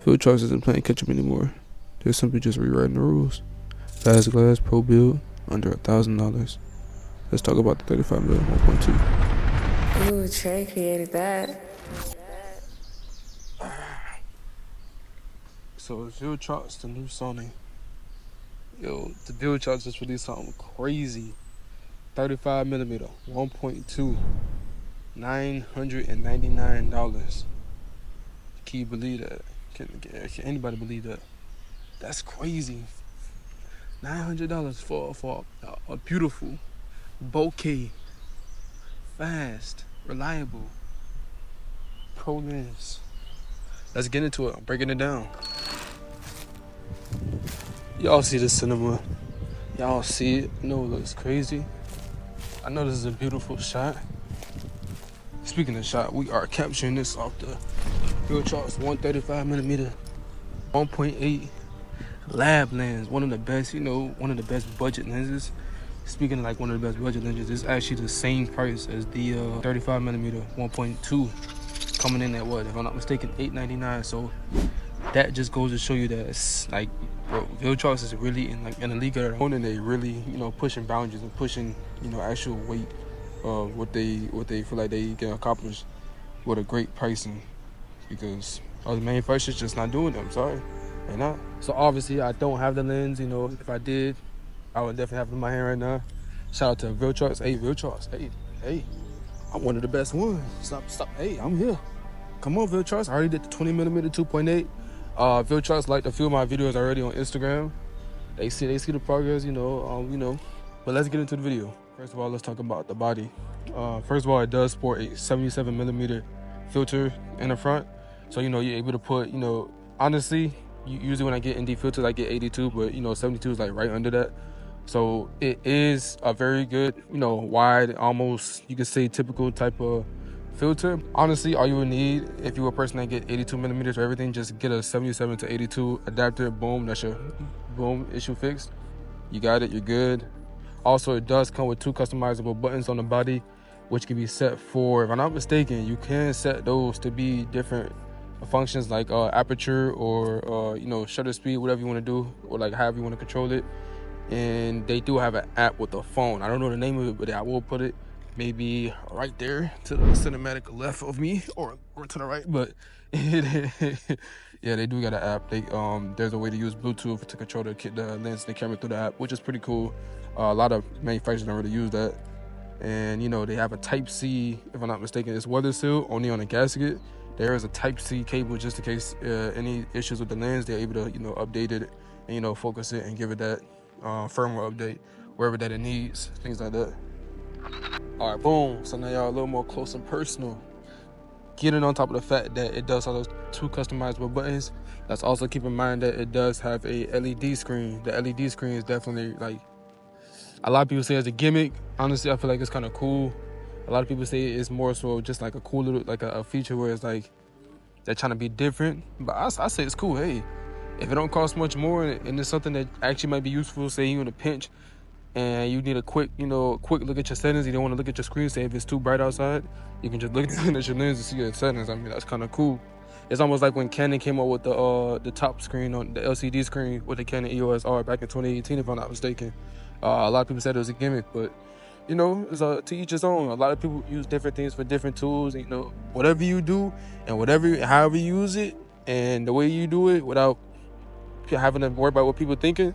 Viltrox isn't playing catch up anymore. They're simply just rewriting the rules. Fast glass, pro build, under $1,000. Let's talk about the 35mm 1.2. Ooh, Trey created that. So Viltrox, the new Sony. Yo, the Viltrox just released something crazy. 35mm 1.2, $999. Can you believe that? Can anybody believe that? That's crazy. $900 for a beautiful, bokeh, fast, reliable pro lens. Let's get into it. I'm breaking it down. Y'all see the cinema. Y'all see it. I know it looks crazy. I know this is a beautiful shot. Speaking of shot, we are capturing this off the Viltrox 135mm 1.8 lab lens. One of the best, one of the best budget lenses. Speaking of like one of the best budget lenses, it's actually the same price as the 35mm 1.2, coming in at what, if I'm not mistaken, $899. So that just goes to show you that it's like, bro, Viltrox is really in a league of their own, and they really, pushing boundaries and pushing, actual weight of what they feel like they can accomplish with a great pricing, because other manufacturers just not doing them. Sorry, they're not. So obviously I don't have the lens. If I did, I would definitely have it in my hand right now. Shout out to Viltrox. Hey, Viltrox. Hey, I'm one of the best ones. Stop. Hey, I'm here. Come on, Viltrox. I already did the 20mm 2.8. Viltrox liked a few of my videos already on Instagram. They see the progress, But let's get into the video. First of all, let's talk about the body. First of all, it does sport a 77mm filter in the front. So, you're able to put, honestly, usually when I get ND filters, I get 82, but, 72 is like right under that. So it is a very good, wide, almost, you could say, typical type of filter. Honestly, all you would need, if you're a person that get 82mm for everything, just get a 77 to 82 adapter. Boom, that's your issue fixed. You got it, you're good. Also, it does come with 2 customizable buttons on the body, which can be set for, if I'm not mistaken, you can set those to be different functions, like aperture or shutter speed, whatever you want to do, or like however you want to control it. And they do have an app with a phone. I don't know the name of it, but I will put it maybe right there to the cinematic left of me, or to the right. But yeah, they do got an app. There's a way to use Bluetooth to control the lens and the camera through the app, which is pretty cool. A lot of manufacturers don't really use that. And they have a Type-C, if I'm not mistaken. It's weather sealed, only on a gasket. There is a Type-C cable just in case any issues with the lens. They're able to update it and focus it and give it that firmware update wherever that it needs, things like that. All right, boom. So now y'all a little more close and personal. Getting on top of the fact that it does have those 2 customizable buttons, let's also keep in mind that it does have a LED screen. The LED screen is definitely, like, a lot of people say it's a gimmick. Honestly, I feel like it's kind of cool. A lot of people say it's more so just like a cool little, like a feature where it's like they're trying to be different. But I say it's cool. Hey, if it don't cost much more and it's something that actually might be useful, say you in a pinch and you need a quick look at your settings, you don't want to look at your screen, say if it's too bright outside, you can just look at your lens and see your settings. I mean, that's kind of cool. It's almost like when Canon came up with the top screen on the LCD screen with the Canon EOS R back in 2018, if I'm not mistaken. A lot of people said it was a gimmick, but it's to each his own. A lot of people use different things for different tools. Whatever you do and however you use it and the way you do it without having to worry about what people thinking,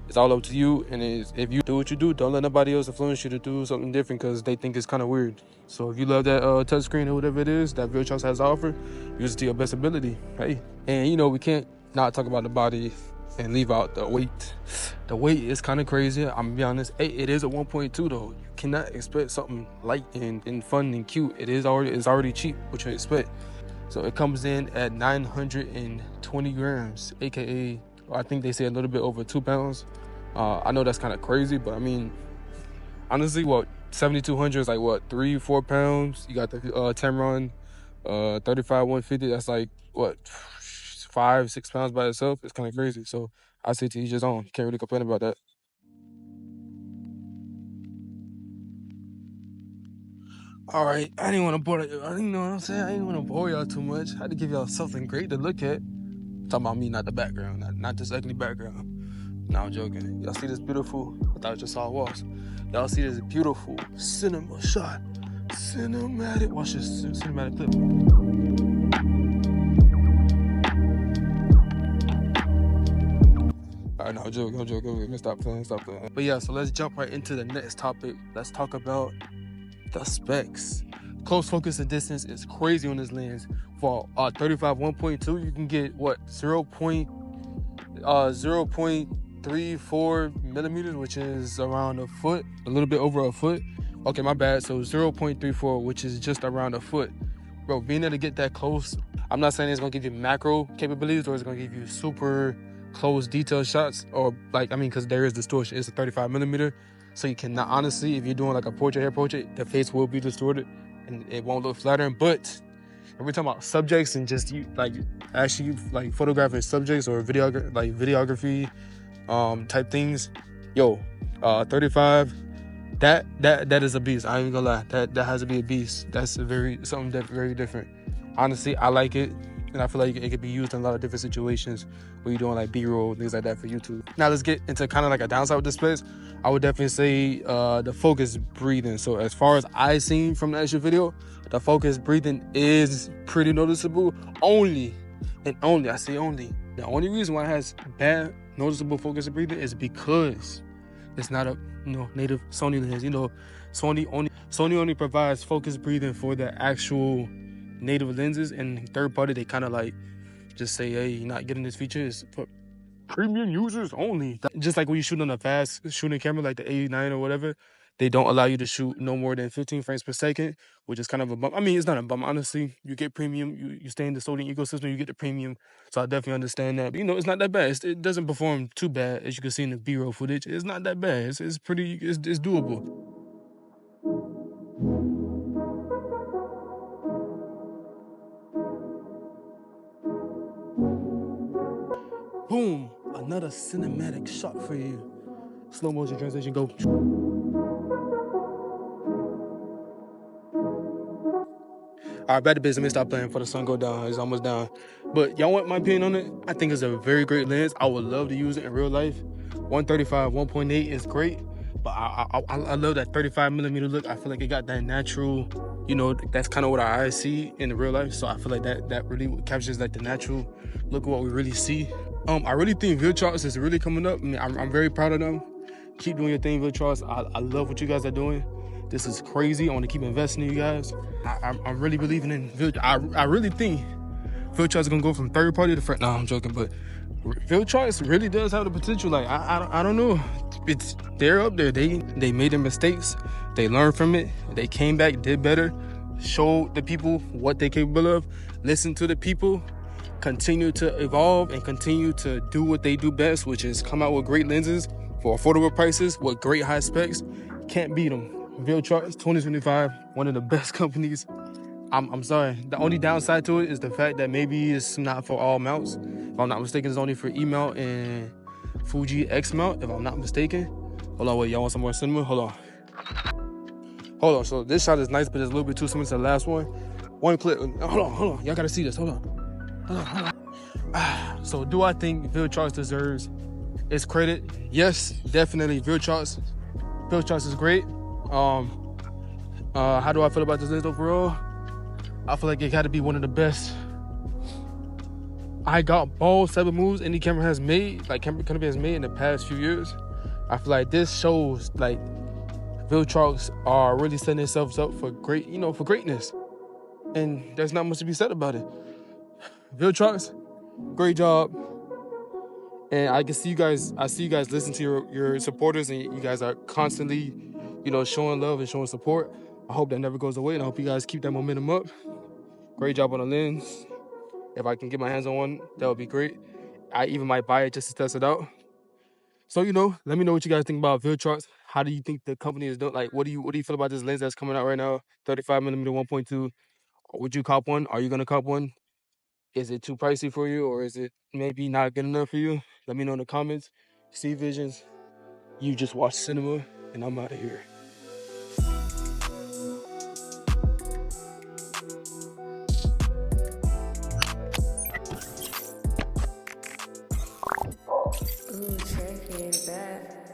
it's all up to you. And if you do what you do, don't let nobody else influence you to do something different because they think it's kind of weird. So if you love that touchscreen or whatever it is that Viltrox has to offer, use it to your best ability. Hey, and we can't not talk about the body and leave out the weight. The weight is kind of crazy. I'm gonna be honest. Hey, it is a 1.2 though. You cannot expect something light and fun and cute. It's already cheap, what you expect. So it comes in at 920 grams, aka I think they say a little bit over 2 pounds. I know that's kind of crazy, but I mean, honestly, 7,200 is like 3-4 pounds. You got the Tamron 35 150. That's like 5-6 pounds by itself. It's kind of crazy. So I say to each his own. Can't really complain about that. All right, I didn't want to bore you. I didn't know what I'm saying. I didn't want to bore y'all too much. I had to give y'all something great to look at. Talking about me, not the background, not this ugly background. No, I'm joking. Y'all see this beautiful? I thought I just saw walls. Y'all see this beautiful cinema shot. Cinematic. Watch this cinematic clip. Alright, no, I'm joking. Stop playing. But yeah, so let's jump right into the next topic. Let's talk about the specs. Close focus and distance is crazy on this lens. For 35 1.2, you can get what 0.34 millimeters, which is around a foot, a little bit over a foot. Okay, my bad. So 0.34, which is just around a foot. Bro, being able to get that close, I'm not saying it's gonna give you macro capabilities or it's gonna give you super close detailed shots, or because there is distortion. It's a 35 millimeter, so you cannot, honestly, if you're doing like a hair portrait, the face will be distorted and it won't look flattering. But if we're talking about subjects and just you actually photographing subjects or videography type things, 35, that is a beast. I ain't gonna lie, that has to be a beast. That's very different. Honestly, I like it, and I feel like it could be used in a lot of different situations where you're doing like B-roll, things like that for YouTube. Now let's get into kind of like a downside with displays. I would definitely say the focus breathing. So as far as I seen from the actual video, the focus breathing is pretty noticeable. I say only. The only reason why it has bad noticeable focus breathing is because it's not a native Sony lens. Sony only provides focus breathing for the actual native lenses, and third party they kind of like just say, hey, you're not getting this feature. It's for premium users only. Just like when you shoot on a fast shooting camera like the 89 or whatever, they don't allow you to shoot no more than 15 frames per second, which is kind of a bump. I mean, it's not a bump, honestly. You get premium, you stay in the Sony ecosystem, you get the premium. So I definitely understand that. But, it's not that bad. It doesn't perform too bad, as you can see in the B-roll footage. It's not that bad. It's doable. Boom, another cinematic shot for you. Slow motion transition, go. All right, back to business. Let me stop playing before the sun go down. It's almost down. But y'all want my opinion on it? I think it's a very great lens. I would love to use it in real life. 135, 1.8 is great, but I love that 35 millimeter look. I feel like it got that natural, that's kind of what our eyes see in the real life. So I feel like that really captures like the natural look of what we really see. I really think Viltrox is really coming up. I mean, I'm very proud of them. Keep doing your thing, Viltrox. I love what you guys are doing. This is crazy. I want to keep investing in you guys. I'm really believing in Viltrox. I really think Viltrox is gonna go from third party to first. No, I'm joking, but Viltrox really does have the potential. Like I don't know. They're up there. They made their mistakes. They learned from it. They came back, did better, showed the people what they're capable of. Listen to the people. Continue to evolve and continue to do what they do best, which is come out with great lenses for affordable prices with great high specs. Can't beat them. Viltrox 2025, one of the best companies. I'm sorry. The only downside to it is the fact that maybe it's not for all mounts. If I'm not mistaken, it's only for E mount and Fuji X mount, if I'm not mistaken. Hold on, wait, y'all want some more cinema? Hold on. So this shot is nice, but it's a little bit too similar to the last one. One clip. Hold on. Y'all gotta see this. Hold on. So do I think Viltrox deserves its credit? Yes, definitely. Viltrox is great. How do I feel about this lens overall? I feel like it got to be one of the best. I got ball 7 moves any camera has made, like company has made in the past few years. I feel like this shows like Viltrox are really setting themselves up for great, for greatness. And there's not much to be said about it. Viltrox, great job. And I see you guys listen to your supporters, and you guys are constantly, showing love and showing support. I hope that never goes away, and I hope you guys keep that momentum up. Great job on the lens. If I can get my hands on one, that would be great. I even might buy it just to test it out. So, let me know what you guys think about Viltrox. How do you think the company is doing? Like, what do you feel about this lens that's coming out right now? 35 millimeter 1.2. Would you cop one? Are you gonna cop one? Is it too pricey for you, or is it maybe not good enough for you? Let me know in the comments. See Visions. You just watched cinema, and I'm out of here. Ooh, Trey created that.